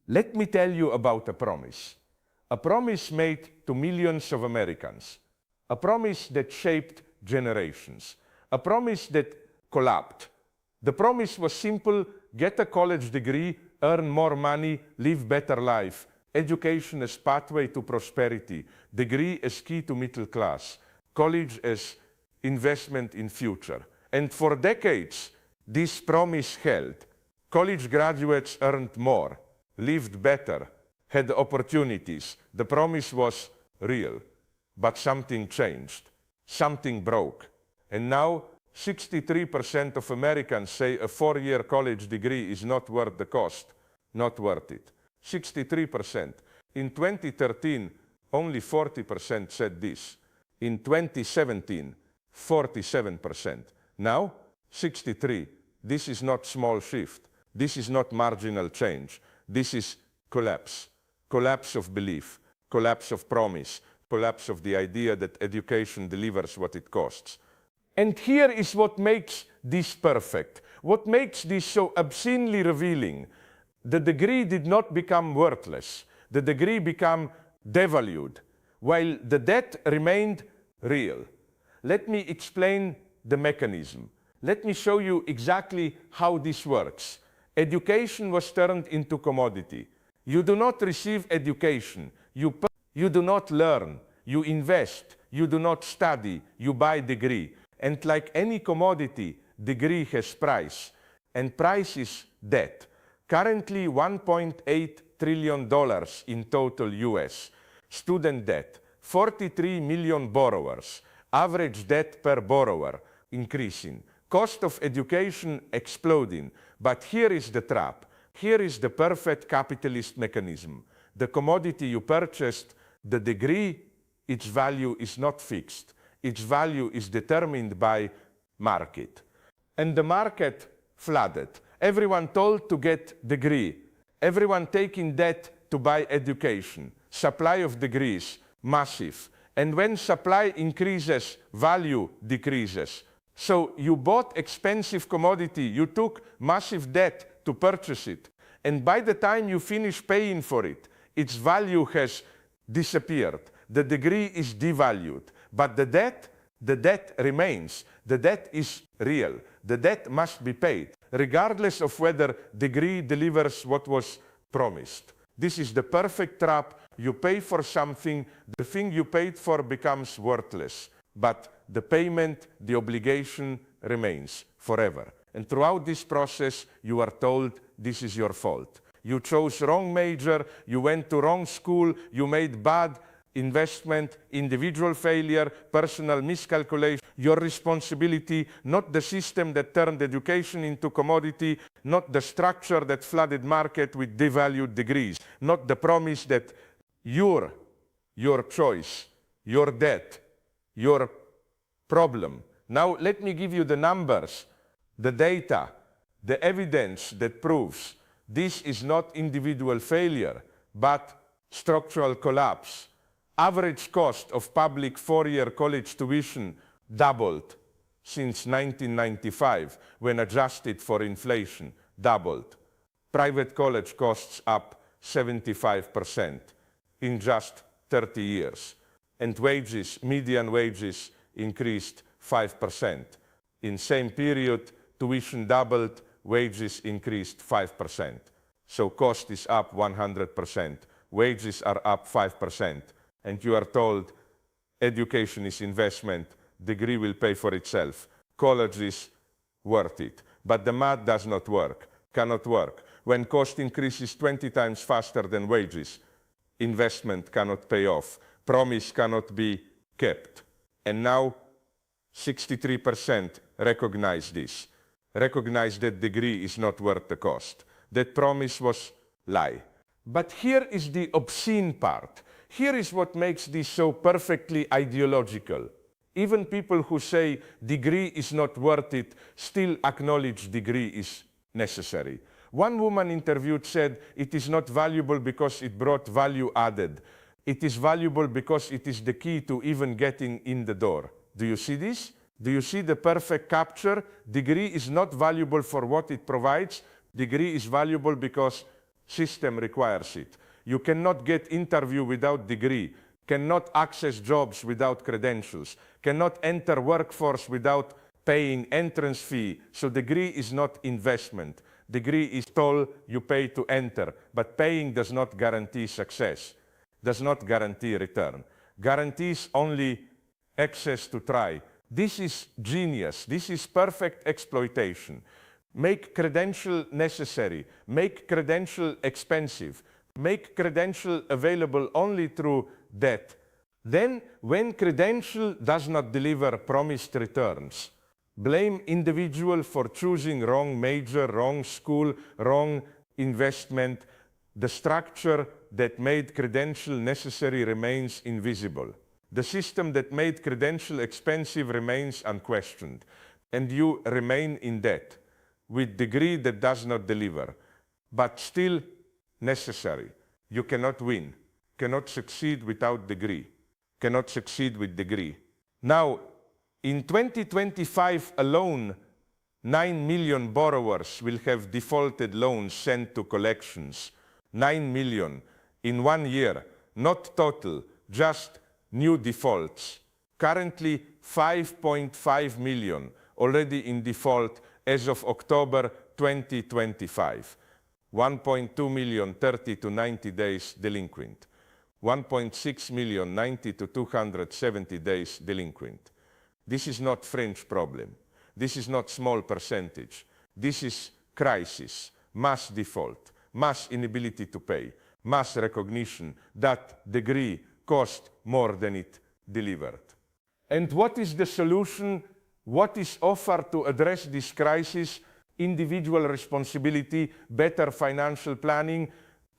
Let me tell you about a promise made to millions of Americans, a promise that shaped generations, a promise that collapsed. The promise was simple: get a college degree, earn more money, live better life. Education as pathway to prosperity, degree as key to middle class, college as investment in future. And for decades, this promise held. College graduates earned more, lived better, had opportunities. The promise was real. But something changed. Something broke. And now 63% of Americans say a 4-year college degree is not worth the cost, not worth it. 63%. In 2013, only 40% said this. In 2017, 47%. Now, 63%. This is not small shift. This is not marginal change. This is collapse. Collapse of belief. Collapse of promise. Collapse of the idea that education delivers what it costs. And here is what makes this perfect. What makes this so obscenely revealing. The degree did not become worthless. The degree became devalued, while the debt remained real. Let me explain the mechanism. Let me show you exactly how this works. Education was turned into commodity. You do not receive education. You do not learn. You invest. You do not study. You buy degree. And like any commodity, degree has price. And price is debt. Currently $1.8 trillion in total US. Student debt, 43 million borrowers. Average debt per borrower increasing. Cost of education exploding. But here is the trap. Here is the perfect capitalist mechanism. The commodity you purchased, the degree, its value is not fixed. Its value is determined by market. And the market flooded. Everyone told to get degree. Everyone taking debt to buy education. Supply of degrees, massive. And when supply increases, value decreases. So you bought expensive commodity, you took massive debt to purchase it. And by the time you finish paying for it, its value has disappeared. The degree is devalued. But the debt remains. The debt is real. The debt must be paid, regardless of whether degree delivers what was promised. This is the perfect trap. You pay for something, the thing you paid for becomes worthless. But the payment, the obligation remains forever. And throughout this process, you are told this is your fault. You chose wrong major, you went to wrong school, you made bad investment, individual failure, personal miscalculation, your responsibility, not the system that turned education into commodity, not the structure that flooded market with devalued degrees, not the promise that your choice, your debt, your problem. Now let me give you the numbers, the data, the evidence that proves this is not individual failure, but structural collapse. Average cost of public 4-year college tuition doubled since 1995 when adjusted for inflation, doubled. Private college costs up 75% in just 30 years. And wages, median wages increased 5%. In same period, tuition doubled, wages increased 5%. So cost is up 100%, wages are up 5%. And you are told education is investment, degree will pay for itself, college is worth it. But the math does not work, cannot work. When cost increases 20 times faster than wages, investment cannot pay off, promise cannot be kept. And now 63% recognize this, recognize that degree is not worth the cost. That promise was lie. But here is the obscene part. Here is what makes this so perfectly ideological. Even people who say degree is not worth it still acknowledge degree is necessary. One woman interviewed said it is not valuable because it brought value added. It is valuable because it is the key to even getting in the door. Do you see this? Do you see the perfect capture? Degree is not valuable for what it provides. Degree is valuable because System requires it. You cannot get interview without degree, cannot access jobs without credentials, cannot enter workforce without paying entrance fee. So degree is not investment. Degree is toll you pay to enter, but paying does not guarantee success, does not guarantee return. Guarantees only access to try. This is genius. This is perfect exploitation. Make credential necessary. Make credential expensive. Make credential available only through debt. Then, when credential does not deliver promised returns, blame individual for choosing wrong major, wrong school, wrong investment. The structure that made credential necessary remains invisible. The system that made credential expensive remains unquestioned, and you remain in debt with degree that does not deliver, but still necessary. You cannot win, cannot succeed without degree, cannot succeed with degree. Now, in 2025 alone, 9 million borrowers will have defaulted loans sent to collections. 9 million in 1 year, not total, just new defaults. Currently 5.5 million already in default as of October 2025. 1.2 million 30 to 90 days delinquent. 1.6 million 90 to 270 days delinquent. This is not fringe problem. This is not small percentage. This is crisis, mass default, mass inability to pay, mass recognition that degree cost more than it delivered. And what is the solution? What is offered to address this crisis? Individual responsibility, better financial planning,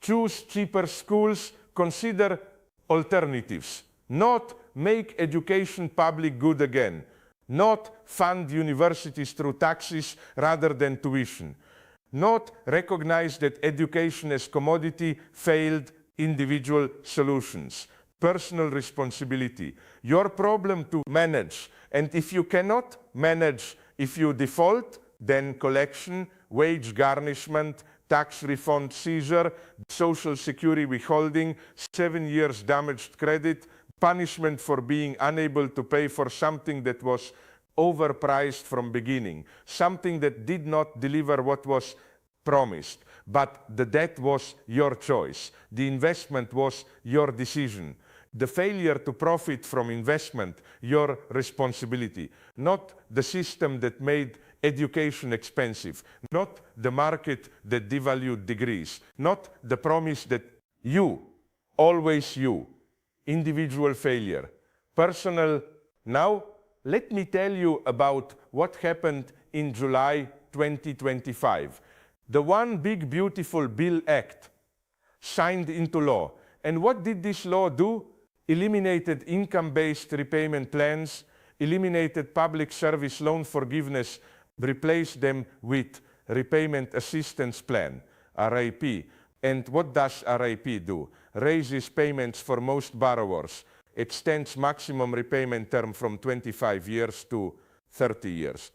choose cheaper schools, consider alternatives, not make education public good again, not fund universities through taxes rather than tuition, not recognize that education as commodity failed individual solutions, personal responsibility, your problem to manage, and if you cannot manage, if you default, then collection, wage garnishment, tax refund seizure, social security withholding, 7 years damaged credit, punishment for being unable to pay for something that was overpriced from beginning, something that did not deliver what was promised, but the debt was your choice, the investment was your decision, the failure to profit from investment, your responsibility, not the system that made education expensive, not the market that devalued degrees, not the promise that you, always you, individual failure, personal. Now, let me tell you about what happened in July 2025. The one big beautiful Bill Act signed into law. And what did this law do? Eliminated income-based repayment plans, eliminated public service loan forgiveness, replaced them with repayment assistance plan, RAP. And what does RAP do? Raises payments for most borrowers, extends maximum repayment term from 25 years to 30 years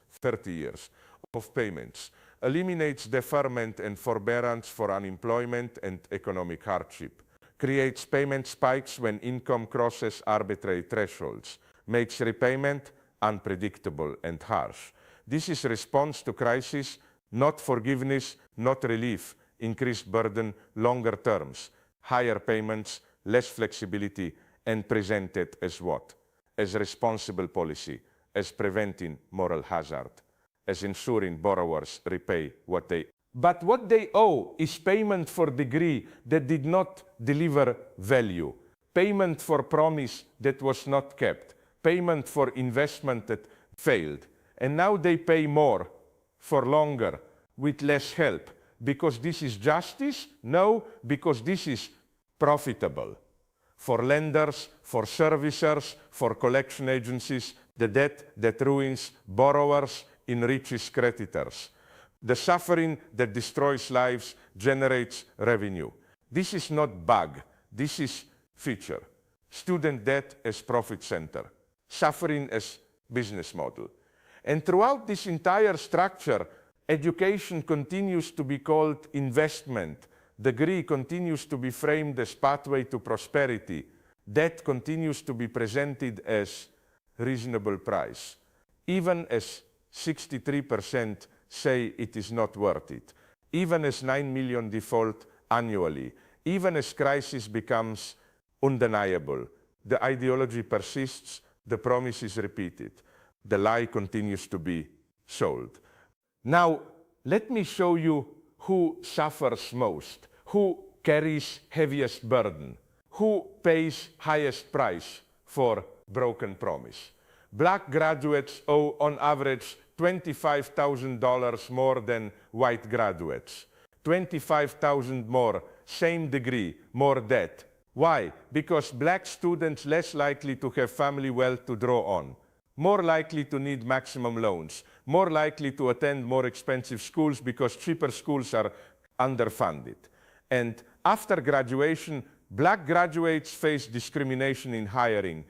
of payments, eliminates deferment and forbearance for unemployment and economic hardship, creates payment spikes when income crosses arbitrary thresholds, makes repayment unpredictable and harsh. This is response to crisis, not forgiveness, not relief, increased burden, longer terms, higher payments, less flexibility, and presented as what? As responsible policy, as preventing moral hazard, as ensuring borrowers repay what they. But what they owe is payment for degree that did not deliver value, payment for promise that was not kept, payment for investment that failed. And now they pay more for longer with less help. Because this is justice? No, because this is profitable. For lenders, for servicers, for collection agencies, the debt that ruins borrowers enriches creditors. The suffering that destroys lives generates revenue. This is not bug, this is feature. Student debt as profit center, suffering as business model. And throughout this entire structure, education continues to be called investment, Degree continues to be framed as pathway to prosperity. Debt continues to be presented as reasonable price, even as 63% say it is not worth it, even as 9 million default annually, even as crisis becomes undeniable. The ideology persists, the promise is repeated, the lie continues to be sold. Now, let me show you who suffers most, who carries heaviest burden, who pays highest price for broken promise. Black graduates owe on average $25,000 more than white graduates. 25,000 more, same degree, more debt. Why? Because black students less likely to have family wealth to draw on, more likely to need maximum loans, more likely to attend more expensive schools because cheaper schools are underfunded. And after graduation, black graduates face discrimination in hiring,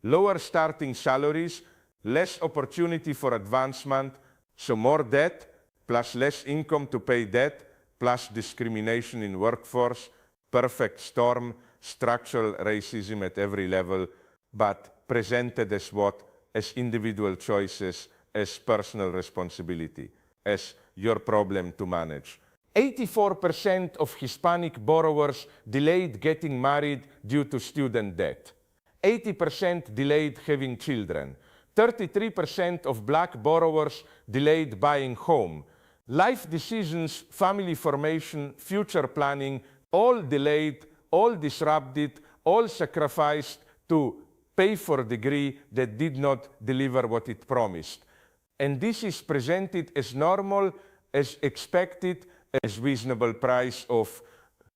lower starting salaries, less opportunity for advancement, so more debt, plus less income to pay debt, plus discrimination in workforce, perfect storm, structural racism at every level, but presented as what? As individual choices, as personal responsibility, as your problem to manage. 84% of Hispanic borrowers delayed getting married due to student debt. 80% delayed having children. 33% of black borrowers delayed buying home. Life decisions, family formation, future planning, all delayed, all disrupted, all sacrificed to pay for a degree that did not deliver what it promised. And this is presented as normal, as expected, as reasonable price of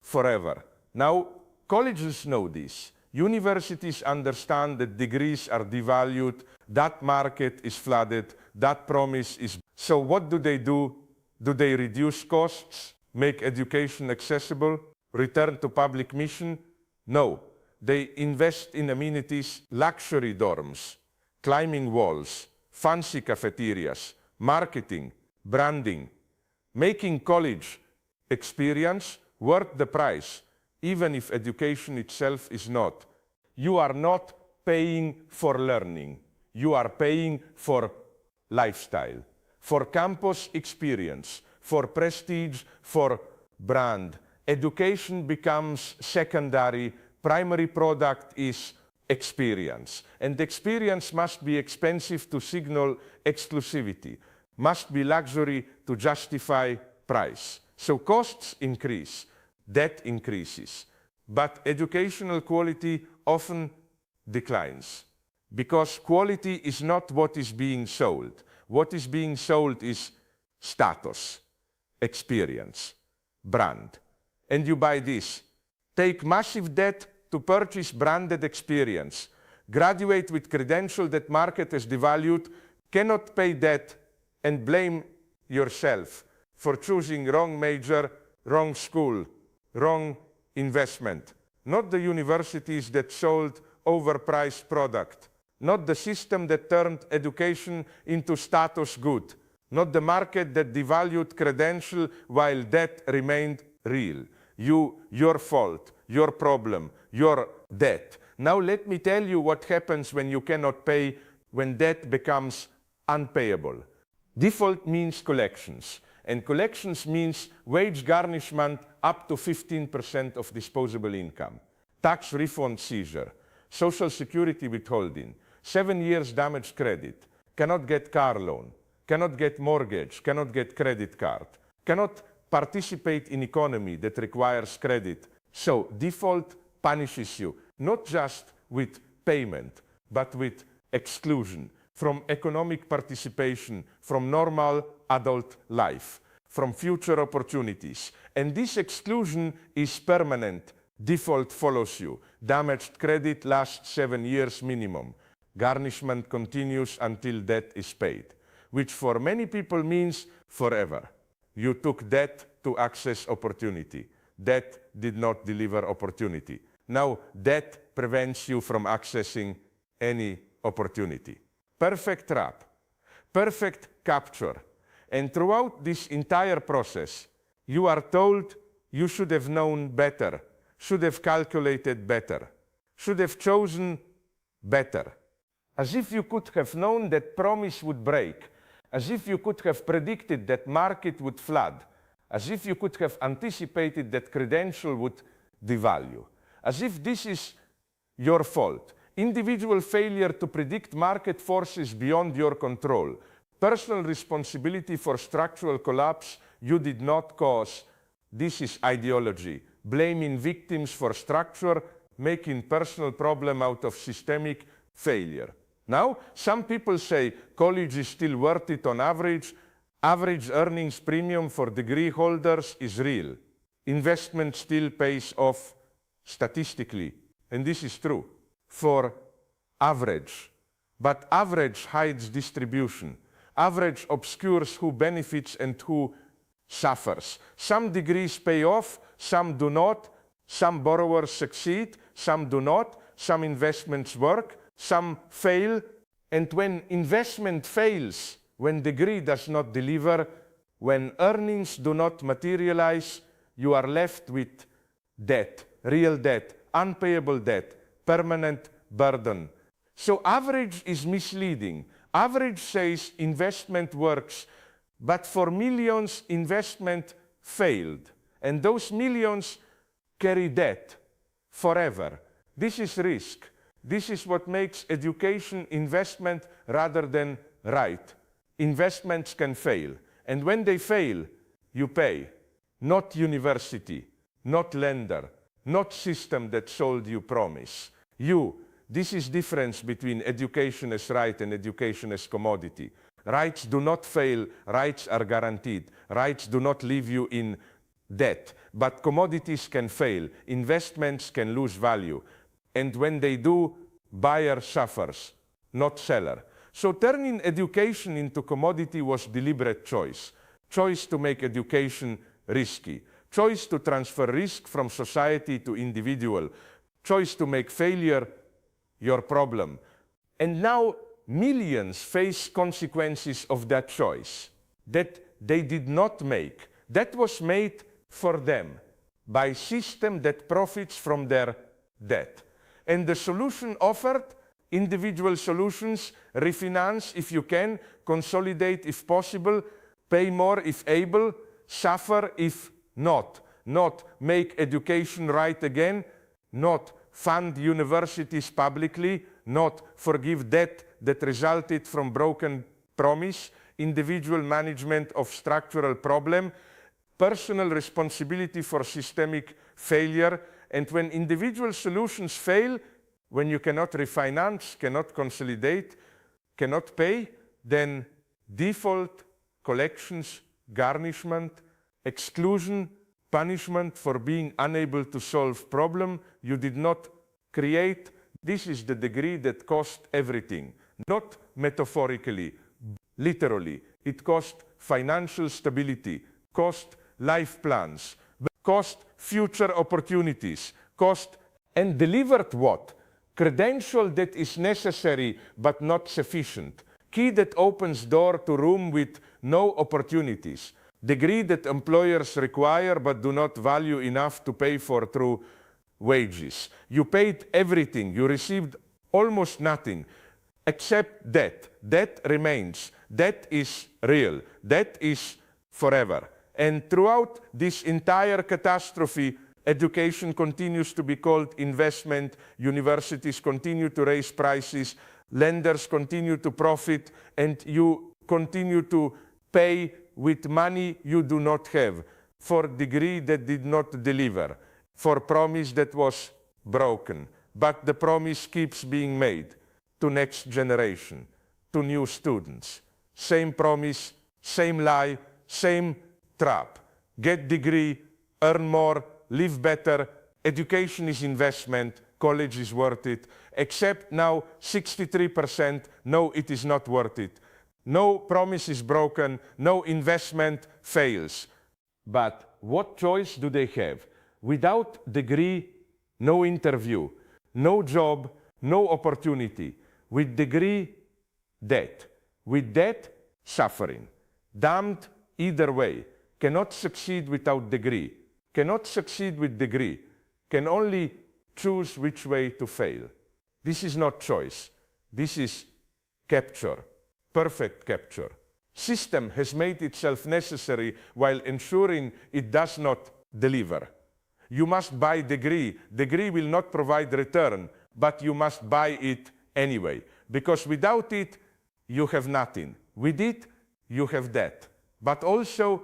forever. Now, colleges know this. Universities understand that degrees are devalued, that market is flooded, that promise is... So what do? Do they reduce costs, make education accessible, return to public mission? No. They invest in amenities, luxury dorms, climbing walls, fancy cafeterias, marketing, branding, making college experience worth the price, even if education itself is not. You are not paying for learning. You are paying for lifestyle, for campus experience, for prestige, for brand. Education becomes secondary. Primary product is experience. And experience must be expensive to signal exclusivity, must be luxury to justify price. So costs increase, debt increases, but educational quality often declines because quality is not what is being sold. What is being sold is status, experience, brand. And you buy this. Take massive debt to purchase branded experience. Graduate with credential that market has devalued, cannot pay debt, and blame yourself for choosing wrong major, wrong school, wrong investment. Not the universities that sold overpriced product. Not the system that turned education into status good. Not the market that devalued credential while debt remained real. Your fault, your problem, your debt. Now let me tell you what happens when you cannot pay, when debt becomes unpayable. Default means collections, and collections means wage garnishment up to 15% of disposable income, tax refund seizure, social security withholding, 7 years damaged credit, cannot get car loan, cannot get mortgage, cannot get credit card, cannot participate in economy that requires credit. So default punishes you, not just with payment, but with exclusion from economic participation, from normal adult life, from future opportunities. And this exclusion is permanent. Default follows you. Damaged credit lasts 7 years minimum. Garnishment continues until debt is paid, which for many people means forever. You took debt to access opportunity. Debt did not deliver opportunity. Now, debt prevents you from accessing any opportunity. Perfect trap, perfect capture. And throughout this entire process, you are told you should have known better, should have calculated better, should have chosen better. As if you could have known that promise would break, as if you could have predicted that market would flood, as if you could have anticipated that credential would devalue, as if this is your fault. Individual failure to predict market forces beyond your control, personal responsibility for structural collapse you did not cause. This is ideology, blaming victims for structure, making personal problem out of systemic failure. Now, some people say college is still worth it on average. Average earnings premium for degree holders is real. Investment still pays off statistically, and this is true for average. But average hides distribution. Average obscures who benefits and who suffers. Some degrees pay off, some do not. Some borrowers succeed, some do not. Some investments work, some fail. And when investment fails, when degree does not deliver, when earnings do not materialize, you are left with debt, real debt, unpayable debt, permanent burden. So average is misleading. Average says investment works, but for millions, investment failed. And those millions carry debt forever. This is risk. This is what makes education investment rather than right. Investments can fail. And when they fail, you pay. Not university, not lender, not system that sold you promise. You. This is difference between education as right and education as commodity. Rights do not fail, rights are guaranteed. Rights do not leave you in debt. But commodities can fail, investments can lose value. And when they do, buyer suffers, not seller. So turning education into commodity was deliberate choice. Choice to make education risky. Choice to transfer risk from society to individual. Choice to make failure your problem. And now millions face consequences of that choice that they did not make. That was made for them by system that profits from their debt. And the solution offered, individual solutions, refinance if you can, consolidate if possible, pay more if able, suffer if not. Not make education right again, not fund universities publicly, not forgive debt that resulted from broken promise, individual management of structural problem, personal responsibility for systemic failure. And when individual solutions fail, when you cannot refinance, cannot consolidate, cannot pay, then default, collections, garnishment, exclusion, punishment for being unable to solve problem you did not create. This is the degree that cost everything, not metaphorically, literally. It cost financial stability, cost life plans, cost future opportunities, cost and delivered what? Credential that is necessary but not sufficient. Key that opens door to room with no opportunities. Degree that employers require but do not value enough to pay for through wages. You paid everything, you received almost nothing except debt. Debt remains. Debt is real. Debt is forever. And throughout this entire catastrophe, education continues to be called investment, universities continue to raise prices, lenders continue to profit, and you continue to pay with money you do not have, for degree that did not deliver, for promise that was broken. But the promise keeps being made to next generation, to new students. Same promise, same lie, same trap. Get degree, earn more, live better, education is investment, college is worth it, except now 63%, no, it is not worth it. No promise is broken, no investment fails. But what choice do they have? Without degree, no interview, no job, no opportunity. With degree, debt. With debt, suffering. Damned either way. Cannot succeed without degree. cannot succeed with degree, can only choose which way to fail. This is not choice. This is capture, perfect capture. System has made itself necessary while ensuring it does not deliver. You must buy degree. Degree will not provide return, but you must buy it anyway. Because without it, you have nothing. With it, you have debt. But also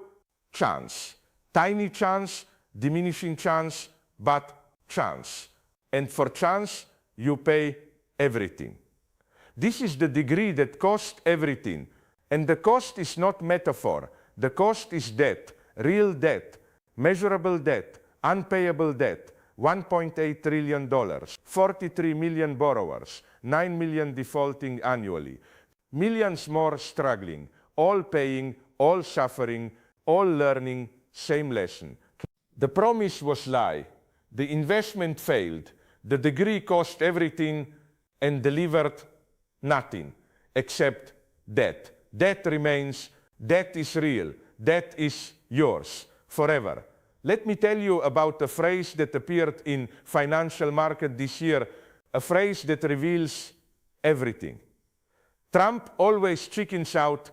chance. Tiny chance, diminishing chance, but chance. And for chance, you pay everything. This is the degree that costs everything. And the cost is not metaphor. The cost is debt, real debt, measurable debt, unpayable debt, $1.8 trillion, 43 million borrowers, 9 million defaulting annually, millions more struggling, all paying, all suffering, all learning, same lesson. The promise was lie. The investment failed. The degree cost everything and delivered nothing except debt. Debt remains, debt is real, debt is yours forever. Let me tell you about a phrase that appeared in Financial Market this year, a phrase that reveals everything. Trump always chickens out